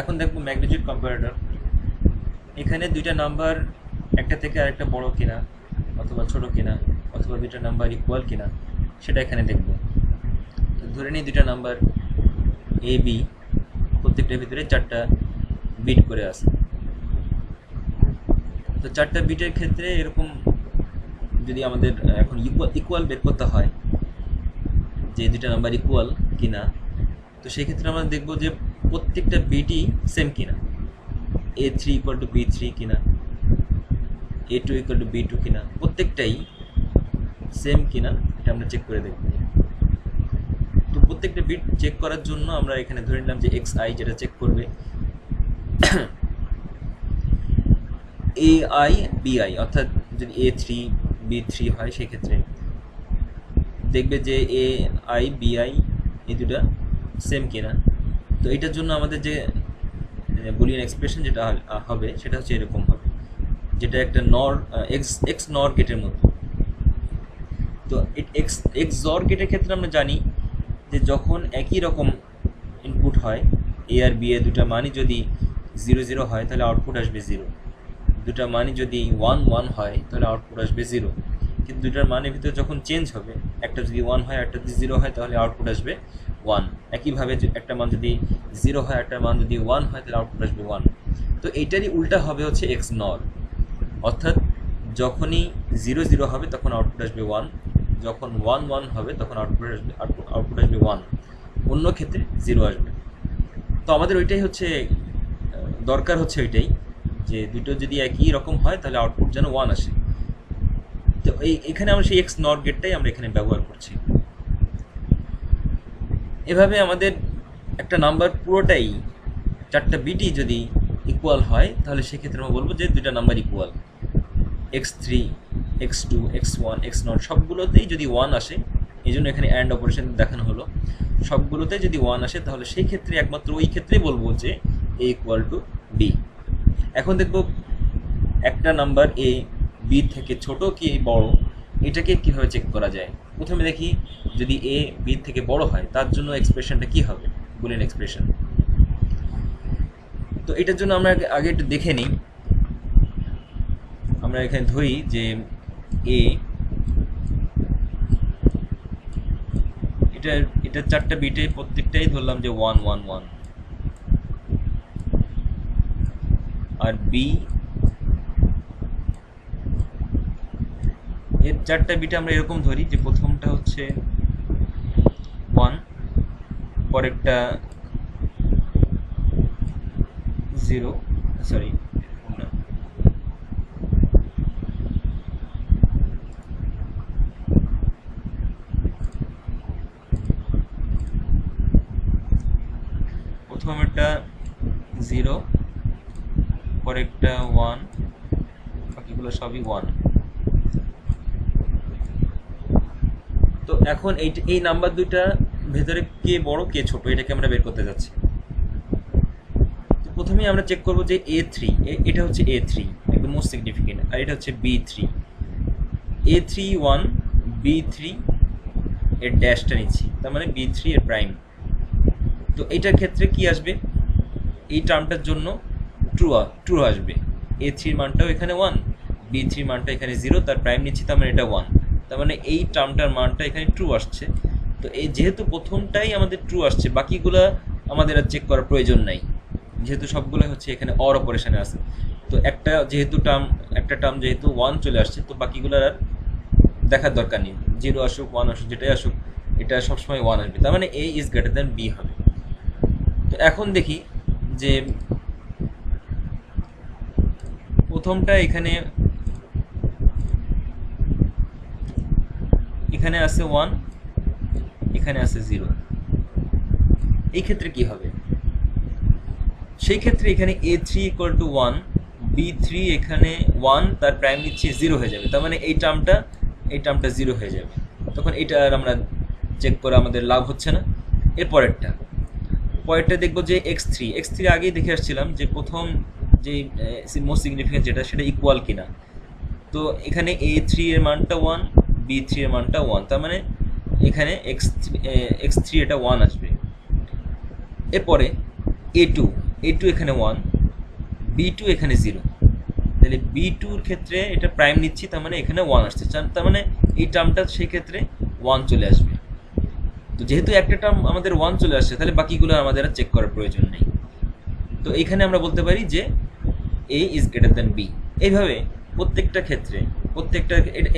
এখন দেখবো magnitude comparator. এখানে দুইটা নাম্বার একটা থেকে আরেকটা বড় কিনা অথবা ছোট কিনা অথবা দুইটা নাম্বার ইকুয়াল কিনা সেটা এখানে দেখব। তো ধরে নিই দুইটা নাম্বার এ বি, প্রত্যেকটার ভিতরে 4টা বিট করে আছে। তো 4টা বিটের ক্ষেত্রে এরকম যদি আমাদের এখন ইকুয়াল বের করতে হয় যে দুইটা নাম্বার ইকুয়াল কিনা, তো সেই ক্ষেত্রে আমরা দেখব যে প্রত্যেকটা বিটই সেম কিনা, A3 ইকুয়াল টু B3 কিনা, A2 ইকুয়াল টু B2 কিনা, প্রত্যেকটাই সেম কিনা এটা আমরা চেক করে দেখব। তো প্রত্যেকটা বিট চেক করার জন্য আমরা এখানে ধরে নিলাম যে xi যেটা চেক করবে ai bi, অর্থাৎ যদি A3 B3 হয় সেই ক্ষেত্রে দেখবে যে ai bi এই দুটা সেম কিনা। তো এটার জন্য আমাদের যে বুলিয়ান এক্সপ্রেশন যেটা হবে সেটা হচ্ছে এরকম হবে, যেটা একটা নর এক্স নর গেটের মতো। তো এক্স জর গেটের ক্ষেত্রে আমরা জানি যে যখন একই রকম ইনপুট হয় এ আর বি এর দুটা মানই যদি 0 0 হয় তাহলে আউটপুট আসবে 0, দুটা মানই যদি 1 1 হয় তাহলে আউটপুট আসবে 0। কিন্তু দুটার মানের ভিতরে যখন চেঞ্জ হবে, একটা যদি 1 হয় একটা যদি 0 হয় তাহলে আউটপুট আসবে 1। একইভাবে একটা মান যদি 0 হয় একটা মান যদি 1 হয় তাহলে আউটপুট আসবে 1। তো এইটারই উল্টা হবে হচ্ছে এক্স নর, অর্থাৎ যখনই 0 0 হবে তখন আউটপুট আসবে 1, যখন 1 1 হবে তখন আউটপুট আসবে 1, অন্য ক্ষেত্রে 0 আসবে। তো আমাদের ওইটাই হচ্ছে দরকার, হচ্ছে ওইটাই যে দুটো যদি একই রকম হয় তাহলে আউটপুট যেন 1 আসে। তো এখানে আমরা সেই এক্স নট গেটটাই আমরা এখানে ব্যবহার করছি। এভাবে আমাদের একটা নাম্বার পুরোটাই 4টা বিটই যদি ইকুয়াল হয় তাহলে সেক্ষেত্রে আমরা বলবো যে দুইটা number equal. x3 x2 x1 x0 সবগুলোতেই যদি 1 আসে, এই জন্য এখানে অ্যান্ড অপারেশন দেখানো হলো, সবগুলোতে যদি 1 আসে তাহলে সেই ক্ষেত্রে একমাত্র ওই ক্ষেত্রেই বলবো যে a ইকুয়াল টু বি। এখন দেখব একটা নাম্বার এ বি থেকে ছোট কি বড় এটাকে কীভাবে চেক করা যায়। প্রথমে দেখি যদি এ বি থেকে বড় হয় তার জন্য এক্সপ্রেশনটা কী হবে, বুলিয়ান এক্সপ্রেশন। তো এটার জন্য আমরা আগে একটু দেখে নিই। আমরা এখানে ধরি যে এ এটা 4টা বিটে প্রত্যেকটাই ধরলাম যে 1 1 1, আর বি এর 4টা বিটে আমরা এরকম ধরি যে প্রথমটা হচ্ছে 1, পরেরটা 0, সরি প্রথম একটা 0, পরেরটা 1, বাকিগুলো সবই 1। তো এখন এই নাম্বার দুইটা ভেতরে কে বড় কে ছোট এটাকে আমরা বের করতে যাচ্ছি। তো প্রথমেই আমরা চেক করব যে A3, এটা হচ্ছে A3 একদম মোস্ট সিগনিফিকেন্ট, আর এটা হচ্ছে B3। A3 1, B3 এর ড্যাশটা নিচ্ছি, তার মানে B3 এর প্রাইম। তো এইটার ক্ষেত্রে কি আসবে, এই টার্মটার জন্য ট্রু আসবে। A3 এর মানটাও এখানে 1, B3 এর মানটা এখানে 0, তার প্রাইম নিচ্ছি তার মানে এটা 1, তার মানে এই টার্মটার মানটা এখানে ট্রু আসছে। তো এই যেহেতু প্রথমটাই আমাদের ট্রু আসছে বাকিগুলো আমাদের আর চেক করার প্রয়োজন নাই, যেহেতু সবগুলো হচ্ছে এখানে অর অপারেশনে আছে। তো একটা টার্ম যেহেতু 1 চলে আসছে তো বাকিগুলোর আর দেখার দরকার নেই, 0 আসুক 1 আসুক যেটাই আসুক এটা সবসময় 1 আসবে, তার মানে A is greater than B হবে। তো এখন দেখি যে প্রথমটা এখানে আছে 1, এখানে আছে 0, এই ক্ষেত্রে কি হবে, সেই ক্ষেত্রে এখানে A3 ইকুয়াল টু 1, B3 এখানে 1, তার প্রাইম নিচ্ছে 0 হয়ে যাবে, তার মানে এই টার্মটা 0 হয়ে যাবে। তখন এটা আর আমরা চেক করে আমাদের লাভ হচ্ছে না। পরেরটা দেখবো যে x3 আগেই দেখে আসছিলাম যে প্রথম যে মোস্ট সিগনিফিকেন্ট যেটা সেটা ইকুয়াল কিনা। তো এখানে A3 এর মানটা 1, B3 এর মানটা 1, তার মানে এখানে x3 এটা 1 আসবে। এরপরে A2 A2 এখানে 1, B2 এখানে 0, তাহলে B2-র ক্ষেত্রে এটা প্রাইম নিচ্ছি, তার মানে এখানে 1 আসছে, তার মানে এই টার্মটা সেই ক্ষেত্রে 1 চলে আসবে। তো যেহেতু একটা টার্ম আমাদের 1 চলে আসছে, তাহলে বাকিগুলো আমাদের আর চেক করার প্রয়োজন নেই। তো এখানে আমরা বলতে পারি যে A is greater than B। এইভাবে প্রত্যেকটা ক্ষেত্রে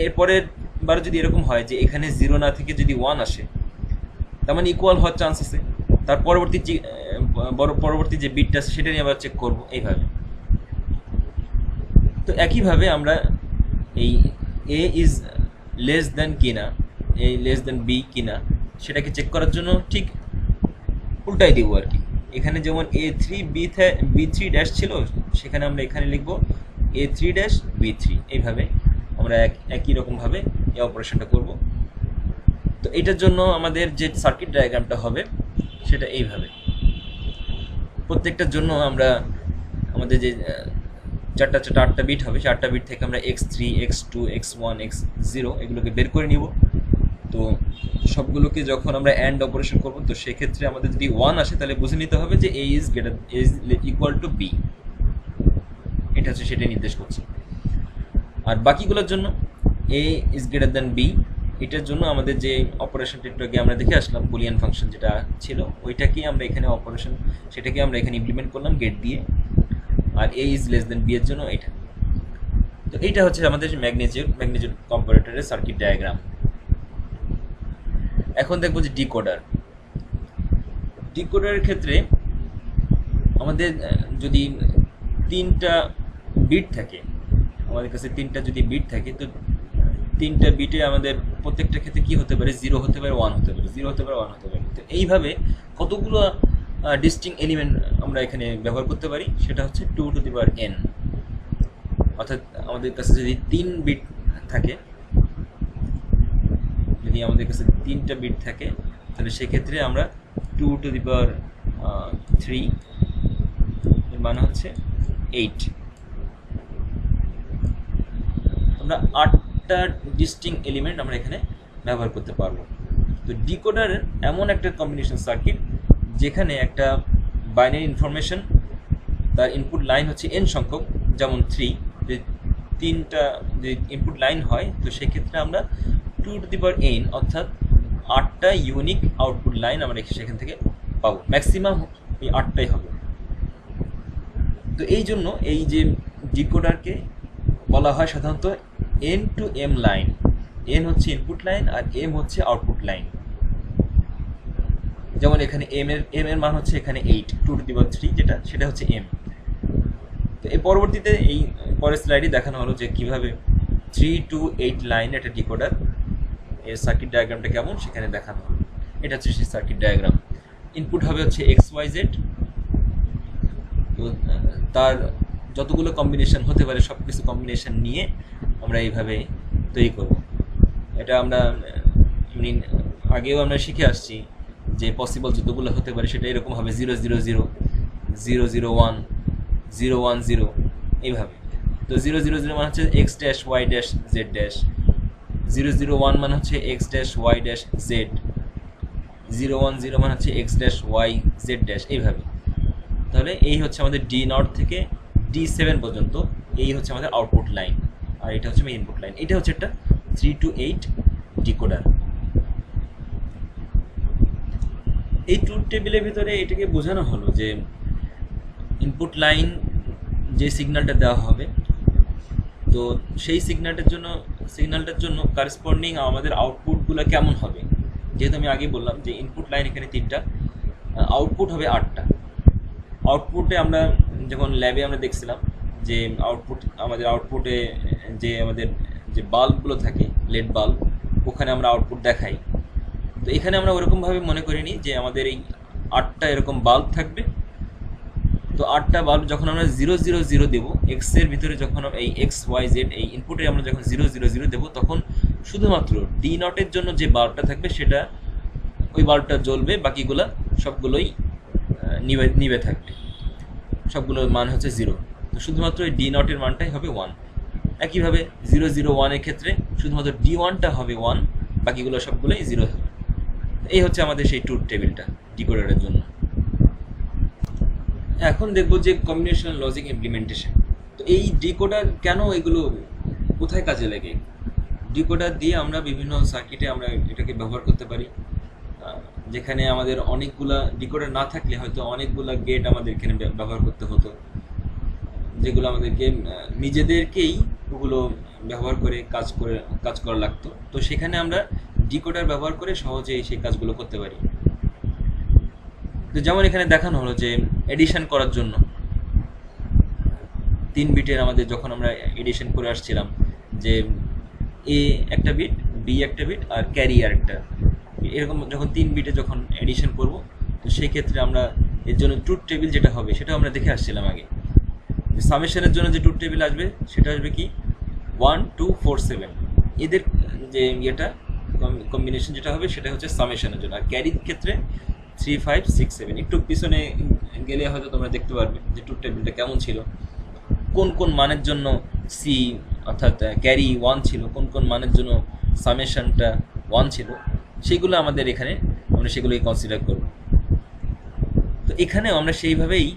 এরপরের বার যদি এরকম হয় যে এখানে 0 না থেকে যদি 1 আসে, তার মানে ইকুয়াল হওয়ার চান্স আছে। তার পরবর্তী যে বিটটা আছে সেটা নিয়ে আবার চেক করবো এইভাবে। তো একইভাবে আমরা এই A ইজ লেস দ্যান কিনা, A লেস দ্যান B কিনা সেটাকে চেক করার জন্য ঠিক উল্টাই দিব আর কি। এখানে যেমন A3 B3 ড্যাশ ছিল, সেখানে আমরা এখানে লিখব A3 ড্যাশ B3। এইভাবে আমরা একই রকমভাবে এই অপারেশনটা করব। তো এটার জন্য আমাদের যে সার্কিট ডায়াগ্রামটা হবে সেটা এইভাবে। প্রত্যেকটার জন্য আমরা আমাদের যে আটটা বিট হবে, 4টা বিট থেকে আমরা x3 x2 x1 x0 এগুলোকে বের করে নিব। তো সবগুলোকে যখন আমরা অ্যান্ড অপারেশন করব, তো সেক্ষেত্রে আমাদের যদি 1 আসে তাহলে বুঝে নিতে হবে যে A is equal to B। এটা হচ্ছে সেটা নির্দেশ করছে। আর বাকিগুলোর জন্য A is greater than B, এটার জন্য আমাদের যে অপারেশনটা একটু আগে আমরা দেখে আসলাম, বুলিয়ান ফাংশন যেটা ছিল ওইটাকেই আমরা এখানে সেটাকে আমরা এখানে ইমপ্লিমেন্ট করলাম গেট দিয়ে। আর A is less than B এর জন্য এটা। তো এইটা হচ্ছে আমাদের ম্যাগনিটিউড কম্পারেটরের সার্কিট ডায়াগ্রাম। এখন দেখবো যে ডিকোডারের ক্ষেত্রে আমাদের যদি 3টা বিট থাকে, আমাদের কাছে 3টা যদি বিট থাকে, তো 3টা বিটে আমাদের প্রত্যেকটা ক্ষেত্রে কি হতে পারে, 0 হতে পারে, 1 হতে পারে, 0 হতে পারে, 1 হতে পারে। তো এইভাবে কতগুলো ডিস্টিং এলিমেন্ট আমরা এখানে ব্যবহার করতে পারি, সেটা হচ্ছে 2n। অর্থাৎ আমাদের কাছে যদি 3 বিট থাকে, যদি আমাদের কাছে 3টা বিট থাকে, তাহলে সেক্ষেত্রে আমরা 2^3 এর মান হচ্ছে 8। আমরা 8টা ডিস্টিং এলিমেন্ট আমরা এখানে ব্যবহার করতে পারবো। তো ডিকোডার এমন একটা কম্বিনেশন সার্কিট যেখানে একটা বাইনারি ইনফরমেশন, তার ইনপুট লাইন হচ্ছে n সংখ্যক, যেমন 3, যদি 3টা যদি ইনপুট লাইন হয়, তো সেক্ষেত্রে আমরা 2n অর্থাৎ 8টা ইউনিক আউটপুট লাইন আমরা সেখান থেকে পাবো। ম্যাক্সিমাম এই 8টাই হবে। তো এই জন্য এই যে ডিকোডারকে বলা হয় সাধারণত n to m line. n হচ্ছে ইনপুট লাইন আর m হচ্ছে আউটপুট লাইন। যেমন এখানে m এর মান হচ্ছে এখানে 8, 2^3 যেটা, সেটা হচ্ছে m। তো এই পরবর্তীতে এই পরের স্লাইডে দেখানো হলো যে কিভাবে 3 to 8 লাইন একটা ডিকোডার এর সার্কিট ডায়াগ্রামটা কেমন সেখানে দেখানো হলো। এটা হচ্ছে সেই সার্কিট ডায়াগ্রাম। ইনপুট হবে হচ্ছে XYZ। তো তার যতগুলো কম্বিনেশন হতে পারে সব কিছু কম্বিনেশন নিয়ে আমরা এইভাবে তৈরি করব। এটা আমরা আগেও আমরা শিখে আসছি যে পসিবল যতগুলো হতে পারে সেটা এরকম হবে 000, 001, 010 এইভাবে। তো 000 মানে হচ্ছে x dash y dash z dash, 001 মানে হচ্ছে x dash y dash z, 010 মানে হচ্ছে x dash y z dash, এইভাবে। তাহলে এই হচ্ছে আমাদের D0 থেকে D7 পর্যন্ত, এই হচ্ছে আমাদের আউটপুট লাইন, আর এটা হচ্ছে ইনপুট লাইন। এটা হচ্ছে একটা 3 to 8 ডিকোডার। এই ট্রুথ টেবিলের ভিতরে এটাকে বোঝানো হলো যে ইনপুট লাইন যে সিগন্যালটা দেওয়া হবে, তো সেই সিগন্যালটার জন্য কারেসপন্ডিং আমাদের আউটপুটগুলো কেমন হবে। যেহেতু আমি আগে বললাম যে ইনপুট লাইন এখানে 3টা, আউটপুট হবে 8টা। আউটপুটে আমরা যখন ল্যাবে আমরা দেখছিলাম যে আমাদের আউটপুটে আমাদের যে বাল্বগুলো থাকে, লেড বাল্ব, ওখানে আমরা আউটপুট দেখাই। তো এখানে আমরা ওরকমভাবে মনে করিনি যে আমাদের এই 8টা এরকম বাল্ব থাকবে। তো 8টা বাল্ব যখন আমরা 000 দেবো, এক্স এর ভিতরে যখন এই XYZ এই ইনপুটে আমরা যখন 000 দেবো, তখন শুধুমাত্র D0 এর জন্য যে বাল্বটা থাকবে সেটা ওই বাল্বটা জ্বলবে, বাকিগুলা সবগুলোই নিভে থাকবে, সবগুলোর মান হচ্ছে 0। তো শুধুমাত্র এই D0 এর মানটাই হবে 1। একইভাবে 001 এর ক্ষেত্রে শুধুমাত্র D1টা হবে 1, বাকিগুলো সবগুলোই 0 হবে। এই হচ্ছে আমাদের সেই ট্রুথ টেবিলটা ডিকোডারের জন্য। এখন দেখবো যে কম্বিনেশন লজিক ইমপ্লিমেন্টেশন। তো এই ডিকোডার কেন, এগুলো কোথায় কাজে লাগে? ডিকোডার দিয়ে আমরা বিভিন্ন সার্কিটে আমরা এটাকে ব্যবহার করতে পারি। যেখানে আমাদের অনেকগুলা ডিকোডার না থাকলে হয়তো অনেকগুলা গেট আমাদের এখানে ব্যবহার করতে হতো, যেগুলো আমাদেরকে নিজেদেরকেই ওগুলো ব্যবহার করে কাজ করা লাগতো। তো সেখানে আমরা ডিকোডার ব্যবহার করে সহজেই সেই কাজগুলো করতে পারি। তো যেমন এখানে দেখানো হলো যে এডিশন করার জন্য 3 বিটের আমাদের যখন আমরা এডিশন করে আসছিলাম, যে এ একটা বিট, বি একটা বিট আর ক্যারি আর একটা, এরকম যখন 3 বিটে যখন এডিশন করব, তো সেই ক্ষেত্রে আমরা এর জন্য ট্রুথ টেবিল যেটা হবে সেটা আমরা দেখে আসছিলাম আগে। সামেশনের জন্য যে ট্রুথ টেবিল আসবে সেটা আসবে কি 1 2 4 7, এদের যে ইয়েটা কম্বিনেশন যেটা হবে সেটা হচ্ছে সামেশনের জন্য। আর ক্যারির ক্ষেত্রে 3 5 6 7। একটু পিছনে গেলে হয়তো তোমরা দেখতে পারবে যে ট্রুথ টেবিলটা কেমন ছিল, কোন কোন মানের জন্য সি অর্থাৎ ক্যারি 1 ছিল, কোন কোন মানের জন্য সামেশনটা 1 ছিল, সেগুলো আমাদের এখানে আমরা সেগুলোই কনসিডার করব। তো এখানেও আমরা সেইভাবেই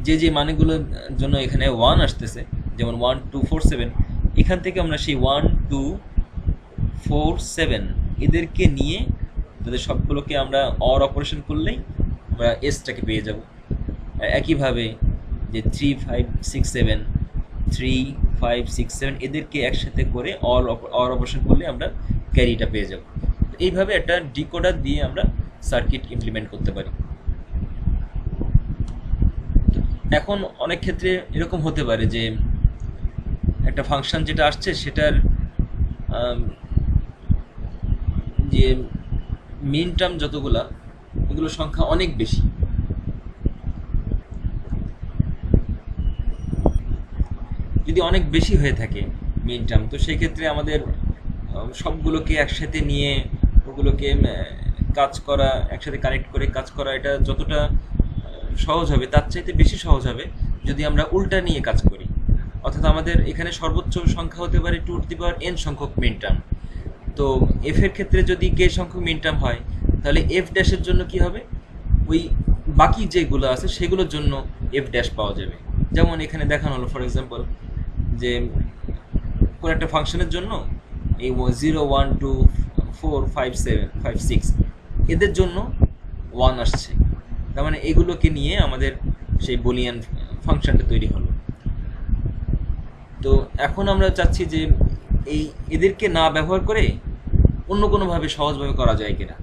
যে মানেগুলোর জন্য এখানে 1 আসতেছে, যেমন 1 2 4 7, এখান থেকে আমরা সেই 1 2 4 7 এদেরকে নিয়ে তাদের সবগুলোকে আমরা অর অপারেশন করলেই আমরা এসটাকে পেয়ে যাব। একইভাবে যে 3 5 6 7 3 5 6 7 এদেরকে একসাথে করে অর অপারেশন করলে আমরা ক্যারিটা পেয়ে যাব। এইভাবে একটা ডিকোডার দিয়ে আমরা সার্কিট ইমপ্লিমেন্ট করতে পারি। এখন অনেক ক্ষেত্রে এরকম হতে পারে যে একটা ফাংশন যেটা আসছে সেটার যে মিন টার্ম যতগুলা, এগুলোর সংখ্যা অনেক বেশি। যদি অনেক বেশি হয়ে থাকে মিন টার্ম, তো সেই ক্ষেত্রে আমাদের সবগুলোকে একসাথে নিয়ে ওগুলোকে কাজ করা, একসাথে কানেক্ট করে কাজ করা, এটা যতটা সহজ হবে তার চাইতে বেশি সহজ হবে যদি আমরা উল্টা নিয়ে কাজ করি। অর্থাৎ আমাদের এখানে সর্বোচ্চ সংখ্যা হতে পারে 2n সংখ্যক মিন টার্ম। তো এফ এর ক্ষেত্রে যদি কে সংখ্যক মিন টার্ম হয়, তাহলে এফ ড্যাশের জন্য কি হবে, ওই বাকি যেগুলো আছে সেগুলোর জন্য এফ ড্যাশ পাওয়া যাবে। যেমন এখানে দেখানো হলো ফর এক্সাম্পল যে কোনো একটা ফাংশনের জন্য এই 0 1 2 4 5 7 5 6 এদের জন্য 1 আসছে, তার মানে এগুলোকে নিয়ে আমাদের সেই বুলিয়ান ফাংশনটা তৈরি হলো। তো এখন আমরা চাচ্ছি যে এদেরকে না ব্যবহার করে অন্য কোনোভাবে সহজভাবে করা যায় কিনা।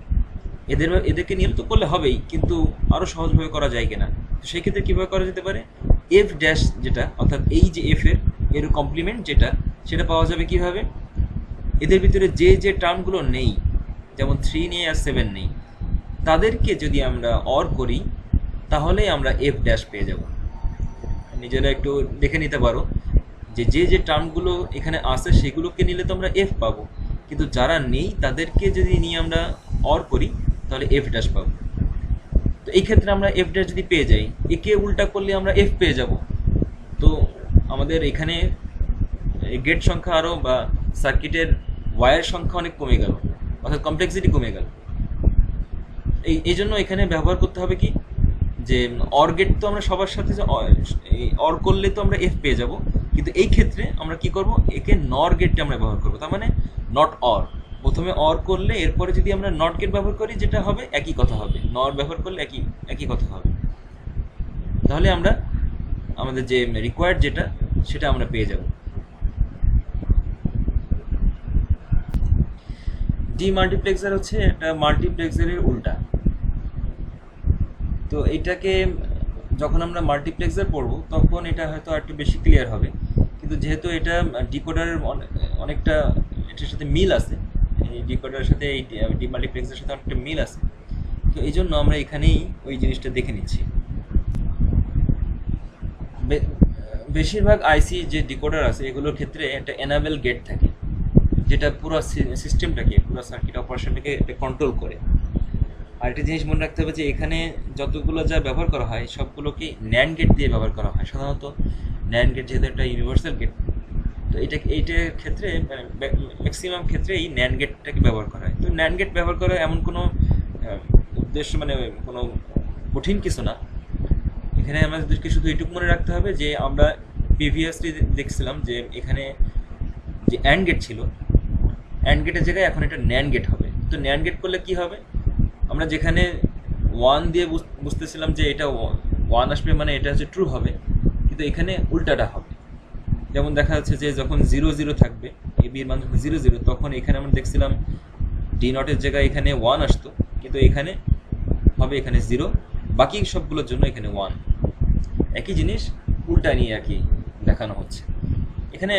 এদেরকে নিয়ে তো করলে হবেই, কিন্তু আরও সহজভাবে করা যায় কিনা। তো সেই ক্ষেত্রে কীভাবে করা যেতে পারে, এফ ড্যাশ যেটা অর্থাৎ এই যে এর কমপ্লিমেন্ট যেটা, সেটা পাওয়া যাবে কিভাবে, এদের ভিতরে যে টার্মগুলো নেই, যেমন 3 নেই আর 7 নেই, তাদেরকে যদি আমরা অর করি তাহলে আমরা এফ ড্যাশ পেয়ে যাব। নিজেরা একটু দেখে নিতে পারো যে টার্মগুলো এখানে আসে সেগুলোকে নিলে তো আমরা এফ পাবো, কিন্তু যারা নেই তাদেরকে যদি নিয়ে আমরা অর করি তাহলে এফ ড্যাশ পাবো। তো এই ক্ষেত্রে আমরা এফ ড্যাশ যদি পেয়ে যাই, একে উল্টা করলে আমরা এফ পেয়ে যাব। তো আমাদের এখানে গেট সংখ্যা আরও বা সার্কিটের ওয়্যার সংখ্যা অনেক কমে গেল, অর্থাৎ কমপ্লেক্সিটি কমে গেল। এই জন্য এখানে ব্যবহার করতে হবে কি, যে অর গেট তো আমরা সবার সাথে অর করলে তো আমরা এফ পেয়ে যাব, কিন্তু এই ক্ষেত্রে আমরা কি করব, একে নর গেটটা আমরা ব্যবহার করবো। তার মানে নট অর, প্রথমে অর করলে এরপরে যদি আমরা নট গেট ব্যবহার করি যেটা হবে একই কথা হবে, নর ব্যবহার করলে একই কথা হবে। তাহলে আমরা আমাদের যে রিকোয়ার্ড যেটা সেটা আমরা পেয়ে যাব। ডিমাল্টিপ্লেক্সার হচ্ছে একটা মাল্টিপ্লেক্সারের উল্টা। তো এইটাকে যখন আমরা মাল্টিপ্লেক্সার পড়বো তখন এটা হয়তো একটু বেশি ক্লিয়ার হবে, কিন্তু যেহেতু এটা ডিকোডারের অনেকটা এটার সাথে মিল আছে, এই ডিকোডারের সাথে এই ডিমাল্টিপ্লেক্সারের সাথে অনেকটা মিল আছে, তো এই জন্য আমরা এখানেই ওই জিনিসটা দেখে নিচ্ছি। বেশিরভাগ আইসি যে ডিকোডার আছে এগুলোর ক্ষেত্রে একটা এনাবেল গেট থাকে, যেটা পুরো সিস্টেমটাকে, পুরো সার্কিট অপারেশনটাকে কন্ট্রোল করে। আরেকটা জিনিস মনে রাখতে হবে যে এখানে যতগুলো যা ব্যবহার করা হয় সবগুলোকে ন্যান্ড গেট দিয়ে ব্যবহার করা হয় সাধারণত। ন্যান্ড গেট যেহেতু একটা ইউনিভার্সাল গেট, তো এইটার ক্ষেত্রে ম্যাক্সিমাম ক্ষেত্রে এই ন্যান্ড গেটটাকে ব্যবহার করা হয়। তো ন্যান্ড গেট ব্যবহার করা এমন কোনো উদ্দেশ্য, মানে কোনো কঠিন কিছু না। এখানে আমাদেরকে শুধু এটুকু মনে রাখতে হবে যে আমরা প্রিভিয়াসলি দেখছিলাম যে এখানে যে অ্যান্ড গেট ছিল, অ্যান্ড গেটের জায়গায় এখন এটা ন্যান্ড গেট হবে। তো ন্যান্ড গেট করলে কি হবে, আমরা যেখানে 1 দিয়ে বুঝতেছিলাম যে এটা 1 আসবে মানে এটা হচ্ছে ট্রু হবে, কিন্তু এখানে উল্টাটা হবে। যেমন দেখা যাচ্ছে যে যখন 0 0 থাকবে, এ বির মান যখন 0 0, তখন এখানে আমরা দেখছিলাম ডি নটের জায়গায় এখানে 1 আসতো, কিন্তু এখানে হবে এখানে 0, বাকি সবগুলোর জন্য এখানে 1। একই জিনিস উল্টা নিয়ে আর কি দেখানো হচ্ছে। এখানে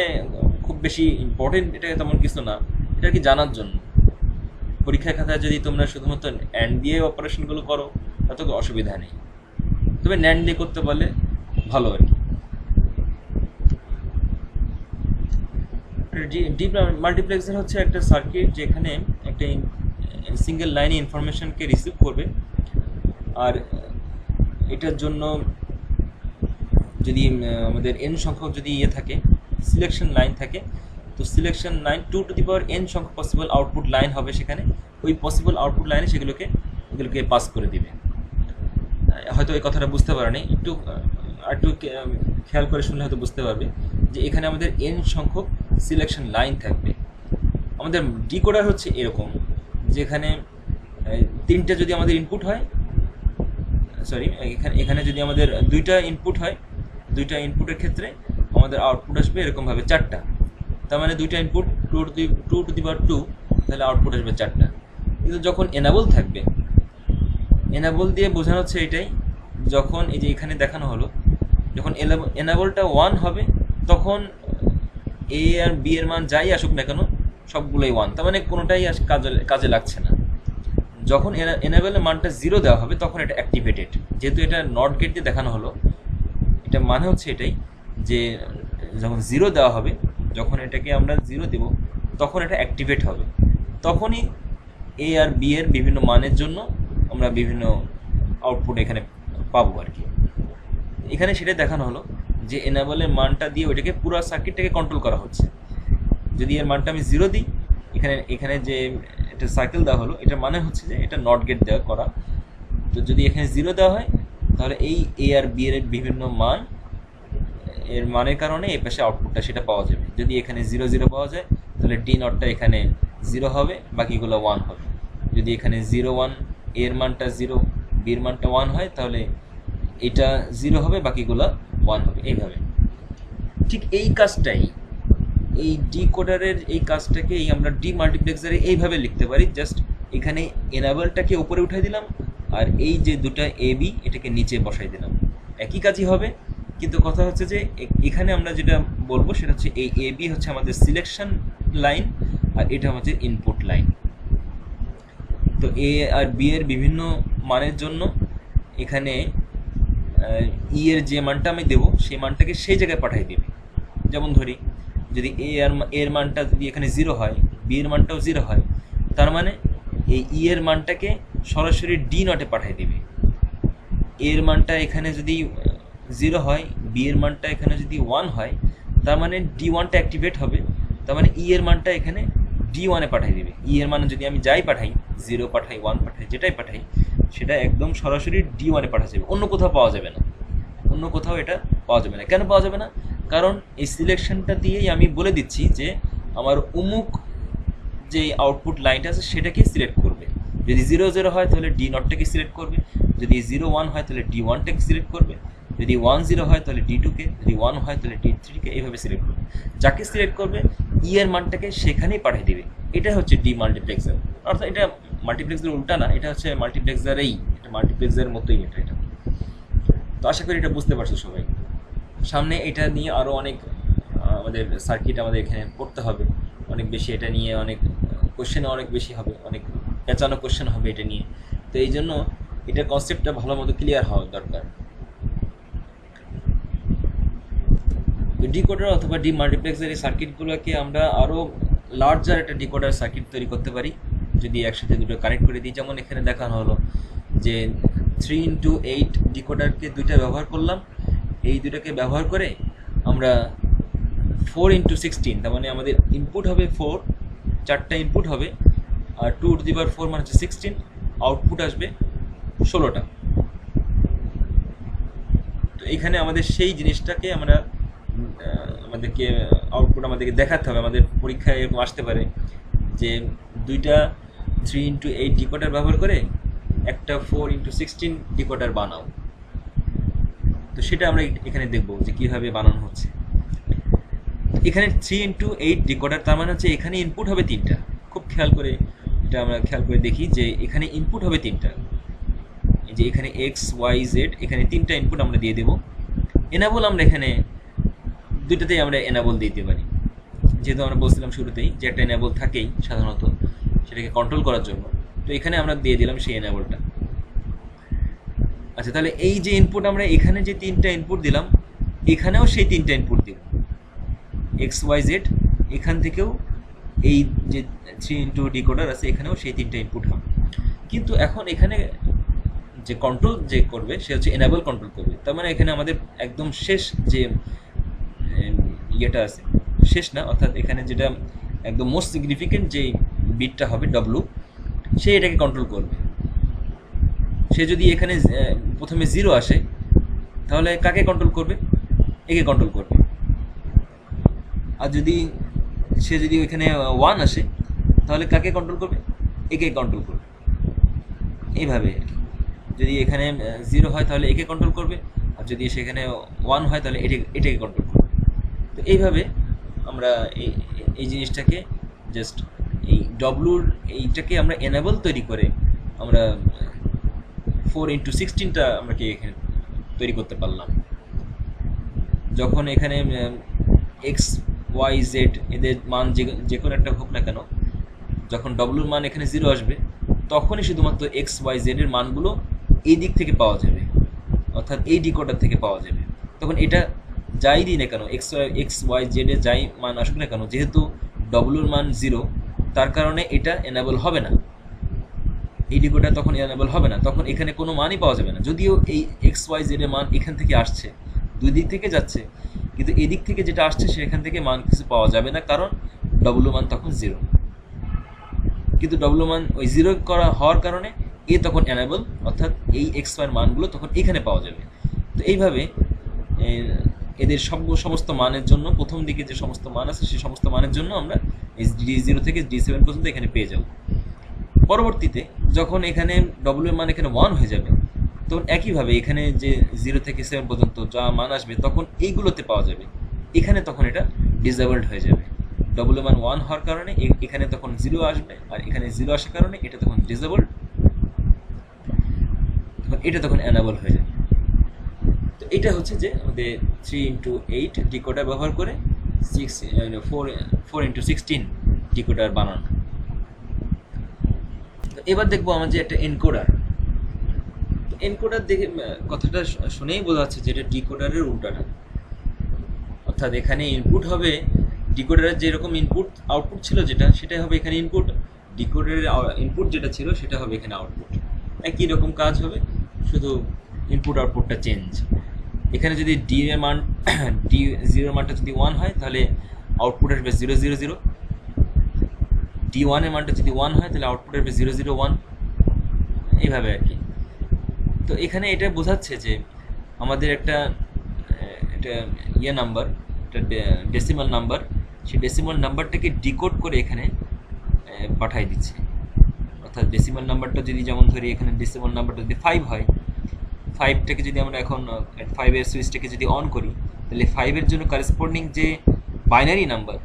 খুব বেশি ইম্পর্টেন্ট এটা তেমন কিছু না, এটা আর কি জানার জন্য। পরীক্ষা খাতায় যদি তোমরা শুধুমাত্র অ্যান্ড দিয়ে অপারেশনগুলো করো তাতে অসুবিধা নেই, তবে ন্যান্ড দিয়ে করতে পারলে ভালো আর কি। ডিপ মাল্টিপ্লেক্সার হচ্ছে একটা সার্কিট যেখানে একটা সিঙ্গেল লাইনে ইনফরমেশনকে রিসিভ করবে, আর এটার জন্য যদি আমাদের n সংখ্যক যদি থাকে সিলেকশন লাইন থাকে, তো selection line 2 to the power n সংখ্যক পসিবল আউটপুট লাইন হবে, সেখানে ওই পসিবল আউটপুট লাইনে এগুলোকে পাস করে দিবে। হয়তো এই কথাটা বুঝতে পারেনি, একটু খেয়াল করে শুনলে হয়তো বুঝতে পারবে যে এখানে আমাদের n সংখ্যক সিলেকশন লাইন থাকবে। আমাদের ডিকোডার হচ্ছে এরকম, যেখানে 3টা যদি আমাদের ইনপুট হয়, এখানে যদি আমাদের 2টা ইনপুট হয়, 2টা ইনপুটের ক্ষেত্রে আমাদের আউটপুট আসবে এরকমভাবে 4টা। তার মানে 2টা ইনপুট 2 টু দি পাওয়ার 2, তাহলে আউটপুট আসবে 4টা। কিন্তু যখন এনাবল থাকবে, এনাবল দিয়ে বোঝানো হচ্ছে এটাই, যখন এই যে এখানে দেখানো হলো, যখন এনাবলটা 1 হবে তখন এ আর বি এর মান যাই আসুক না কেন সবগুলোই 1, তার মানে কোনোটাই কাজে লাগছে না। যখন এনাবেলের মানটা 0 দেওয়া হবে তখন এটা অ্যাক্টিভেটেড। যেহেতু এটা নট গেট দিয়ে দেখানো হলো, এটা মানে হচ্ছে এটাই যে যখন 0 দেওয়া হবে, যখন এটাকে আমরা 0 দেব তখন এটা অ্যাক্টিভেট হবে, তখনই এ আর বি এর বিভিন্ন মানের জন্য আমরা বিভিন্ন আউটপুট এখানে পাবো আর কি। এখানে সেটাই দেখানো হলো যে এনাবেলের মানটা দিয়ে ওইটাকে পুরো সার্কিটটাকে কন্ট্রোল করা হচ্ছে। যদি এর মানটা আমি 0 দিই, এখানে যে একটা সার্কেল দেওয়া হলো, এটার মানে হচ্ছে যে এটা নট গেট দেওয়া করা। তো যদি এখানে 0 দেওয়া হয় তাহলে এই এ আর বি এর বিভিন্ন মান এর মানের কারণে এই পাশে আউটপুটটা সেটা পাওয়া যাবে। যদি এখানে 0 0 পাওয়া যায় তাহলে ডি নটটা এখানে 0 হবে, বাকিগুলো 1 হবে। যদি এখানে 0 1 এর মানটা 0, বির মানটা 1 হয়, তাহলে এটা 0 হবে, বাকিগুলো 1 হবে। এইভাবে ঠিক এই কাজটাই, এই ডিকোডারের এই কাজটাকেই আমরা ডি মাল্টিপ্লেক্সারে এইভাবে লিখতে পারি। জাস্ট এখানে এনাবেলটাকে উপরে উঠাই দিলাম, আর এই যে দুটো এ বি এটাকে নিচে বসাই দিলাম, একই কাজই হবে। কিন্তু কথা হচ্ছে যে এখানে আমরা যেটা বলবো সেটা হচ্ছে এই এ বি হচ্ছে আমাদের সিলেকশন লাইন, আর এটা হচ্ছে ইনপুট লাইন। তো এ আর বি এর বিভিন্ন মানের জন্য এখানে ই এর যে মানটা আমি দেবো সেই মানটাকে সেই জায়গায় পাঠিয়ে দেবে। যেমন ধরি যদি এর মানটা যদি এখানে 0 হয়, বি এর মানটাও 0 হয়, তার মানে এই ই এর মানটাকে সরাসরি ডি নটে পাঠিয়ে দেবে। এর মানটা এখানে যদি 0 হয়, বি এর মানটা এখানে যদি 1 হয়, তার মানে ডি ওয়ানটা অ্যাক্টিভেট হবে, তার মানে ই এর মানটা এখানে ডি ওয়ানে পাঠিয়ে দেবে। ই এর মানে যদি আমি যাই পাঠাই, 0 পাঠাই, 1 পাঠাই, যেটাই পাঠাই, সেটা একদম সরাসরি ডি ওয়ানে পাঠা যাবে, অন্য কোথাও পাওয়া যাবে না। অন্য কোথাও এটা পাওয়া যাবে না। কেন পাওয়া যাবে না? কারণ এই সিলেকশনটা দিয়েই আমি বলে দিচ্ছি যে আমার অমুক যে আউটপুট লাইনটা আছে সেটাকে সিলেক্ট করবে। যদি 0 0 হয় তাহলে ডি নটটাকে সিলেক্ট করবে, যদি 0 1 হয় তাহলে ডি ওয়ানটাকে সিলেক্ট করবে, যদি 1 0 হয় তাহলে ডি টুকে, যদি 1 হয় তাহলে ডি থ্রিকে, এইভাবে সিলেক্ট করবে। যাকে সিলেক্ট করবে ই এর মানটাকে সেখানেই পাঠিয়ে দেবে। এটা হচ্ছে ডি মাল্টিপ্লেক্সার। অর্থাৎ এটা মাল্টিপ্লেক্সার উল্টা না, এটা হচ্ছে মাল্টিপ্লেক্সারেই, এটা মাল্টিপ্লেক্সারের মতোই এটা। তো আশা করি এটা বুঝতে পারছো সবাই। সামনে এটা নিয়ে আরও অনেক আমাদের সার্কিট আমাদের এখানে পড়তে হবে, অনেক বেশি এটা নিয়ে অনেক কোশ্চেন অনেক বেশি হবে, অনেক পেঁচানো কোশ্চেন হবে এটা নিয়ে। তো এই জন্য এটার কনসেপ্টটা ভালো মতো ক্লিয়ার হওয়া দরকার। ডিকোডার অথবা ডি মাল্টিপ্লেক্সার এই সার্কিটগুলোকে আমরা আরও লার্জার একটা ডিকোডার সার্কিট তৈরি করতে পারি যদি একসাথে দুটো কানেক্ট করে দিই। যেমন এখানে দেখানো হলো যে 3x8 ডিকোডারকে দুইটা ব্যবহার করলাম, এই দুটাকে ব্যবহার করে আমরা 4x16, তার মানে আমাদের ইনপুট হবে 4, 4টা ইনপুট হবে, আর 2 টু দি পাওয়ার 4 মানে হচ্ছে 16, আউটপুট আসবে 16টা। তো এখানে আমাদের সেই জিনিসটাকে আমরা আমাদেরকে আউটপুট আমাদেরকে দেখাতে হবে। আমাদের পরীক্ষায় এরকম আসতে পারে যে দুইটা 3x8 ডিকোডার ব্যবহার করে একটা 4x16 ডিকোডার বানাও। তো সেটা আমরা এখানে দেখব যে কীভাবে বানানো হচ্ছে। এখানে 3x8 ডিকোডার, তার মানে হচ্ছে এখানে ইনপুট হবে 3টা। খুব খেয়াল করে এটা আমরা খেয়াল করে দেখি যে এখানে ইনপুট হবে 3টা। এই যে এখানে এক্স ওয়াই জেড, এখানে 3টা ইনপুট আমরা দিয়ে দেবো। এনাবল আমরা এখানে দুইটাতেই আমরা এনাবল দিতে পারি, যেহেতু আমরা বলছিলাম শুরুতেই যে একটা এনাবল থাকেই সাধারণত সেটাকে কন্ট্রোল করার জন্য। তো এখানে আমরা দিয়ে দিলাম সেই এনাবলটা। আচ্ছা, তাহলে এই যে ইনপুট আমরা এখানে যে 3টা ইনপুট দিলাম, এখানেও সেই 3টা ইনপুট দিব, এক্স ওয়াই জেড। এখান থেকেও এই যে 3x ডিকোডার আছে এখানেও সেই 3টা ইনপুট হবে। কিন্তু এখন এখানে যে কন্ট্রোল যে করবে সে হচ্ছে এনাবল কন্ট্রোল করবে। তার মানে এখানে আমাদের একদম শেষ যে ইয়েটা আছে, শেষ না, অর্থাৎ এখানে যেটা একদম মোস্ট সিগনিফিকেন্ট যে বিটটা হবে ডব্লু, সে এটাকে কন্ট্রোল করবে। সে যদি এখানে প্রথমে 0 আসে তাহলে কাকে কন্ট্রোল করবে? একে কন্ট্রোল করবে। আর যদি সে যদি ওইখানে 1 আসে তাহলে কাকে কন্ট্রোল করবে? একে কন্ট্রোল করবে। এইভাবে আর কি, যদি এখানে 0 হয় তাহলে একে কন্ট্রোল করবে, আর যদি সেখানে 1 হয় তাহলে এটাকে কন্ট্রোল করবে। তো এইভাবে আমরা এই জিনিসটাকে জাস্ট এই ডব্লুর এইটাকে আমরা এনাবল তৈরি করে আমরা 4x16টা আমরা কি এখানে তৈরি করতে পারলাম। যখন এখানে এক্স ওয়াই জেড এদের মান যে কোনো একটা হোক না কেন, যখন ডব্লুর মান এখানে 0 আসবে তখনই শুধুমাত্র এক্স ওয়াই জেডের মানগুলো এই দিক থেকে পাওয়া যাবে, অর্থাৎ এই ডিকোডার থেকে পাওয়া যাবে। তখন এটা যাই দিই না কেন, এক্স ওয়াই জেডে যাই মান আসুক না কেন, যেহেতু ডব্লুর মান 0 তার কারণে এটা এনাবল হবে না, এই ডিকোডার তখন এনাবল হবে না, তখন এখানে কোনো মানই পাওয়া যাবে না। যদিও এই এক্স ওয়াই জেডের মান এখান থেকে আসছে, দুই দিক থেকে যাচ্ছে, কিন্তু এদিক থেকে যেটা আসছে সেখান থেকে মান কিছু পাওয়া যাবে না, কারণ ডব্লু মান তখন 0। কিন্তু ডব্লু মান ওই 0 করা হওয়ার কারণে এ তখন এনাবল, অর্থাৎ এই এক্স ওয়াইয়ের মানগুলো তখন এখানে পাওয়া যাবে। তো এইভাবে এদের সমস্ত মানের জন্য প্রথম দিকে যে সমস্ত মান আছে সেই সমস্ত মানের জন্য আমরা D0 থেকে D7 পর্যন্ত এখানে পেয়ে যাব। পরবর্তীতে যখন এখানে ডব্লু এর মান এখানে 1 হয়ে যাবে, তখন একইভাবে এখানে যে 0 থেকে 7 পর্যন্ত যা মান আসবে তখন এইগুলোতে পাওয়া যাবে। এখানে তখন এটা ডিসেবলড হয়ে যাবে। ডব্লু মান 1 হওয়ার কারণে এখানে তখন 0 আসবে, আর এখানে 0 আসার কারণে এটা তখন ডিসেবলড, তখন এটা তখন এনাবল হয়ে যাবে। তো এটা হচ্ছে যে আমাদের 3x8 ডিকোডার ব্যবহার করে 4x16 ডিকোডার বানানো। তো এবার দেখবো আমার যে একটা এনকোডার। তো এনকোডার দেখে কথাটা শুনেই বোঝা যাচ্ছে যে এটা ডিকোডারের উল্টাটা, অর্থাৎ এখানে ইনপুট হবে ডিকোডারের যেরকম ইনপুট আউটপুট ছিল যেটা, সেটাই হবে এখানে ইনপুট। ডিকোডারের ইনপুট যেটা ছিল সেটা হবে এখানে আউটপুট। একই রকম কাজ হবে, শুধু ইনপুট আউটপুটটা চেঞ্জ। এখানে যদি ডি এর মান D0 এর মানটা যদি 1 হয় তাহলে আউটপুট আসবে 0 0 0। D1 এর মানটা যদি 1 হয় তাহলে আউটপুট আসবে 0 0 1, এইভাবে আর কি। তো এখানে এটা বোঝাচ্ছে যে আমাদের একটা নাম্বার, একটা ডেসিমাল নাম্বার, সেই ডেসিমাল নাম্বারটাকে ডিকোড করে এখানে পাঠাই দিচ্ছে। অর্থাৎ ডেসিমাল নাম্বারটা যদি যেমন ধরি এখানে ডেসিমাল নাম্বারটা যদি 5 হয়, 5টাকে যদি আমরা এখন 5-এর সুইচটাকে যদি অন করি তাহলে 5-এর জন্য কারেসপন্ডিং যে বাইনারি নাম্বার,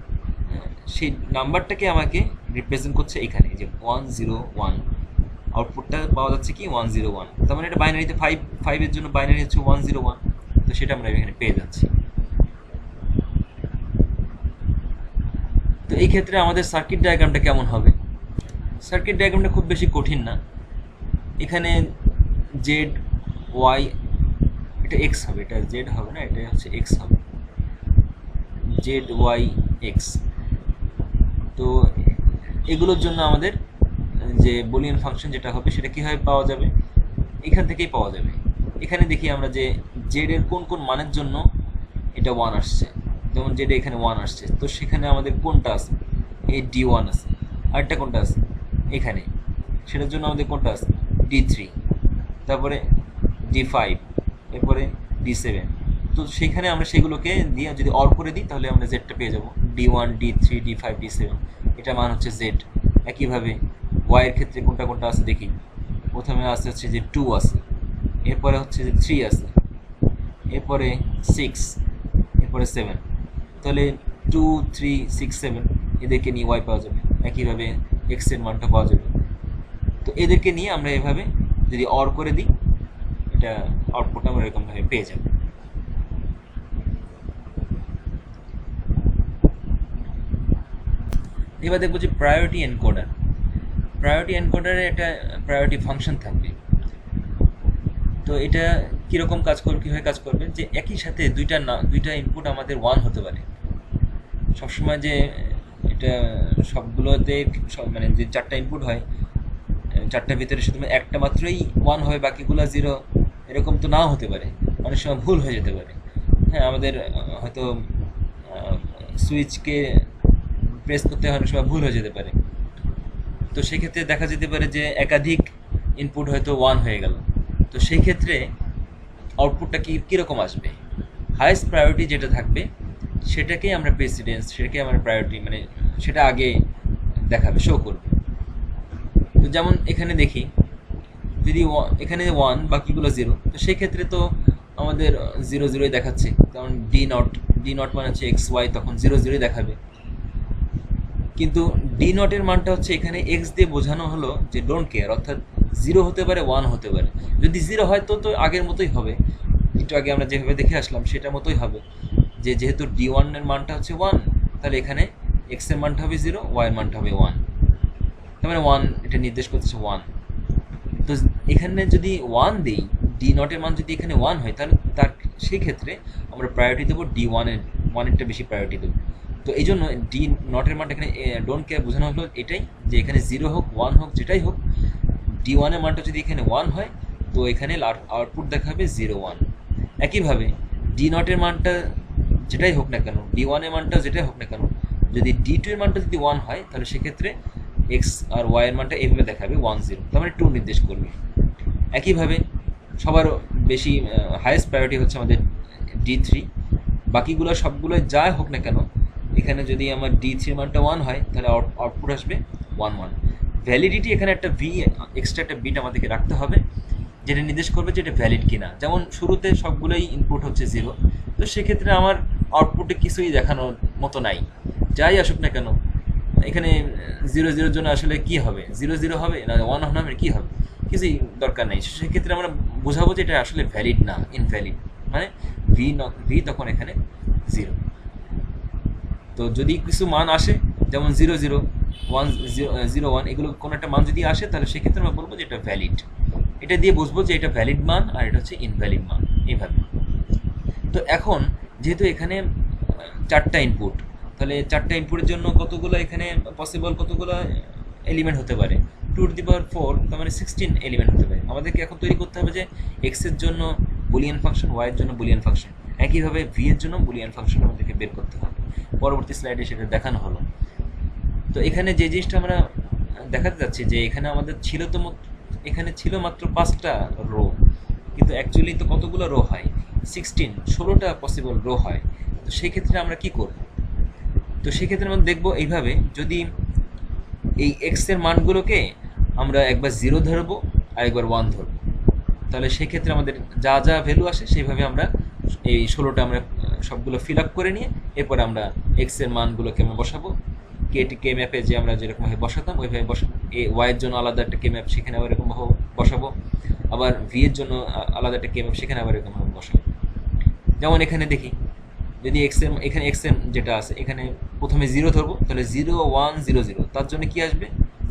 সেই নাম্বারটাকে আমাকে রিপ্রেজেন্ট করছে এখানে যে 101। আউটপুটটা পাওয়া যাচ্ছে কি 101, তার মানে এটা বাইনারিতে 5-এর জন্য বাইনারি হচ্ছে 101। তো সেটা আমরা এখানে পেয়ে যাচ্ছি। তো এই ক্ষেত্রে আমাদের সার্কিট ডায়াগ্রামটা কেমন হবে? সার্কিট ডায়াগ্রামটা খুব বেশি কঠিন না। এখানে জেড ওয়াই, এটা এক্স হবে, এটা জেড হবে না, এটা হচ্ছে এক্স হবে, জেড ওয়াই এক্স। তো এগুলোর জন্য আমাদের যে বুলিয়ান ফাংশন যেটা হবে সেটা কীভাবে পাওয়া যাবে? এখান থেকেই পাওয়া যাবে। এখানে দেখি আমরা যে জেড এর কোন কোন মানের জন্য এটা 1 আসছে, যেমন জেড এখানে 1 আসছে, তো সেখানে আমাদের কোনটা আছে? এই D1 আছে। আরেকটা কোনটা আছে? এখানে, সেটার জন্য আমাদের কোনটা আছে? D3, তারপরে D5, এরপরে D7। তো সেখানে আমরা সেগুলোকে দিয়ে যদি অর করে দিই তাহলে আমরা জেডটা পেয়ে যাবো, D1 D3 D5 D7, এটা মান হচ্ছে জেড। একইভাবে ওয়াইয়ের ক্ষেত্রে কোনটা কোনটা আছে দেখি। প্রথমে আছে হচ্ছে যে 2 আছে, এরপরে হচ্ছে যে 3 আছে, এরপরে 6, এরপরে 7। তাহলে 2 3 6 7 এদেরকে নিয়ে ওয়াই পাওয়া যাবে। একইভাবে এক্স এর মানটা পাওয়া যাবে। তো এদেরকে নিয়ে আমরা এভাবে যদি অর করে দিই, এটা আউটপুট আমরা এরকমভাবে পেয়ে যাব। এবার দেখবো যে প্রায়োরিটি এনকোডার। প্রায়োরিটি এনকোডারে একটা প্রায়োরিটি ফাংশন থাকবে। তো এটা কীরকম কাজ করবে, কীভাবে কাজ করবে, যে একই সাথে দুইটা ইনপুট আমাদের 1 হতে পারে। সবসময় যে এটা সবগুলোতে মানে যে 4টা ইনপুট হয়, 4টার ভিতরে শুধু একটা মাত্রই 1 হয়, বাকিগুলো 0, এরকম তো নাও হতে পারে। অনেক সময় ভুল হয়ে যেতে পারে। হ্যাঁ, আমাদের হয়তো সুইচকে প্রেস করতে অনেক সময় ভুল হয়ে যেতে পারে। তো সেক্ষেত্রে দেখা যেতে পারে যে একাধিক ইনপুট হয়তো 1 হয়ে গেল। তো সেই ক্ষেত্রে আউটপুটটা কীরকম আসবে, হাইয়েস্ট প্রায়োরিটি যেটা থাকবে সেটাকেই আমরা প্রেসিডেন্স, সেটাকে আমরা প্রায়োরিটি মানে সেটা আগে দেখাবে, শো করবে। তো যেমন এখানে দেখি, যদি এখানে 1 বাকিগুলো 0, তো সেই ক্ষেত্রে তো আমাদের 0 0ই দেখাচ্ছে, কারণ ডি নট মানে হচ্ছে এক্স ওয়াই, তখন 0 0ই দেখাবে। কিন্তু ডি নটের মানটা হচ্ছে এখানে এক্স দিয়ে বোঝানো হলো যে ডোন্ট কেয়ার, অর্থাৎ 0 হতে পারে 1 হতে পারে। যদি 0 হয় তো আগের মতোই হবে, একটু আগে আমরা যেভাবে দেখে আসলাম সেটার মতোই হবে, যে যেহেতু D1 এর মানটা হচ্ছে 1, তাহলে এখানে এক্স এর মানটা হবে 0, ওয়াই এর মানটা হবে 1। তার মানে 1 এটা নির্দেশ করতেছে 1। তো এখানে যদি 1 দিই, ডি নটের মান যদি এখানে 1 হয়, তাহলে সেই ক্ষেত্রে আমরা প্রায়োরিটি দেবো D1 এর, 1-এরটা বেশি প্রায়োরিটি দেবো। তো এই জন্য ডি নটের মানটা এখানে ডোন্ট কেয়ার বোঝানো হলো এটাই, যে এখানে 0 হোক 1 হোক যেটাই হোক, D1 এর মানটা যদি এখানে 1 হয় তো এখানে আউটপুট দেখাবে 0 1। একইভাবে ডি নটের মানটা যেটাই হোক না কেন, D1 এর মানটা যেটাই হোক না কেন, যদি D2 এর মানটা যদি 1 হয় তাহলে সেক্ষেত্রে এক্স আর ওয়াই এর মানটা এইভাবে দেখাবে 1 0, তার মানে 2 নির্দেশ করবে। একইভাবে সবার বেশি হাইয়েস্ট প্রায়োরিটি হচ্ছে আমাদের D3, বাকিগুলো সবগুলো যা হোক না কেন, এখানে যদি আমার D3 এর মানটা 1 হয় তাহলে আউটপুট আসবে 1 1। ভ্যালিডিটি এখানে একটা এক্সট্রা একটা বিট আমাদেরকে রাখতে হবে, যেটা নির্দেশ করবে যে এটা ভ্যালিড কিনা। যেমন শুরুতে সবগুলোই ইনপুট হচ্ছে 0, তো সেক্ষেত্রে আমার আউটপুটে কিছুই দেখানোর মতো নাই, যাই আসুক না কেন। এখানে 0 0 জন্য আসলে কি হবে, 0 0 হবে না 1 হবে, কি হবে, কিছুই দরকার নেই। সেক্ষেত্রে আমরা বোঝাবো যে এটা আসলে ভ্যালিড না, ইনভ্যালিড, মানে ভি তখন এখানে 0। তো যদি কিছু মান আসে, যেমন 0 0 1 0 1, এগুলো কোনো একটা মান যদি আসে, তাহলে সেক্ষেত্রে আমরা বলবো যে এটা ভ্যালিড। এটা দিয়ে বুঝবো যে এটা ভ্যালিড মান আর এটা হচ্ছে ইনভ্যালিড মান, এইভাবে। তো এখন যেহেতু এখানে 4টা ইনপুট, তাহলে 4টা ইনপুটের জন্য কতগুলো এখানে পসিবল, কতগুলো এলিমেন্ট হতে পারে, 2^4, তার মানে 16 এলিমেন্ট হতে পারে। আমাদেরকে এখন তৈরি করতে হবে যে এক্স এর জন্য বুলিয়ান ফাংশন, ওয়াই এর জন্য বুলিয়ান ফাংশন, একইভাবে ভি এর জন্য বুলিয়ান ফাংশন আমাদেরকে বের করতে হবে। পরবর্তী স্লাইডে সেটা দেখানো হলো। তো এখানে যে জিনিসটা আমরা দেখাতে যাচ্ছি, যে এখানে আমাদের এখানে ছিল মাত্র 5টা রো, কিন্তু অ্যাকচুয়ালি তো কতগুলো রো হয়, 16টা পসিবল রো হয়। তো সেই ক্ষেত্রে আমরা কি করব, তো সেক্ষেত্রে আমরা দেখব এইভাবে, যদি এই এক্স এর মানগুলোকে আমরা একবার 0 ধরবো আর একবার 1 ধরবো, তাহলে সেক্ষেত্রে আমাদের যা যা ভ্যালু আসে সেইভাবে আমরা এই 16টা আমরা সবগুলো ফিল আপ করে নিয়ে এরপরে আমরা এক্স এর মানগুলোকে আমরা বসাবো কে ম্যাপে, যে আমরা যেরকমভাবে বসাতাম ওইভাবে বসাবো। ওয়াই এর জন্য আলাদা একটা কে ম্যাপ, সেখানে আবার এরকমভাবে বসাবো। আবার ভি এর জন্য আলাদা একটা কে ম্যাপ, সেখানে আবার এরকমভাবে বসাবো। যেমন এখানে দেখি, যদি এখানে এক্স এর যেটা আছে, এখানে প্রথমে 0 ধরবো, তাহলে 0 1 0 0, তার জন্য কি আসবে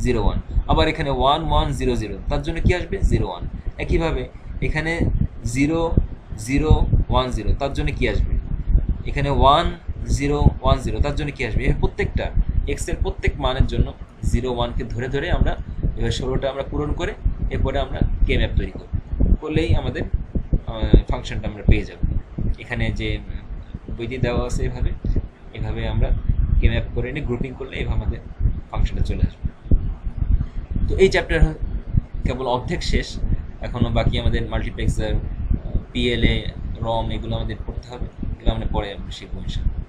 0 1। আবার এখানে 1 1 0 0, তার জন্য কি আসবে 0 1। একইভাবে এখানে 0 0 1 0, তার জন্য কি আসবে, এখানে 1 0 1 0, তার জন্য কি আসবে। এর প্রত্যেকটা এক্স এর প্রত্যেক মানের জন্য 0 1কে ধরে ধরে আমরা এবার 16টা আমরা পূরণ করে এরপরে আমরা কে ম্যাপ তৈরি করলেই আমাদের ফাংশনটা আমরা পেয়ে যাব। এখানে যে বইটি দেওয়া আছে এভাবে আমরা কে ম্যাপ করে নিয়ে গ্রুপিং করলে এভাবে আমাদের ফাংশনটা চলে আসবে। তো এই চ্যাপ্টার কেবল অর্ধেক শেষ, এখনও বাকি আমাদের মাল্টিপ্লেক্সার, পিএলএ, রম এগুলো আমাদের পড়তে হবে, এগুলো আমরা পরে আমরা শিখবো ইনশাল্লাহ।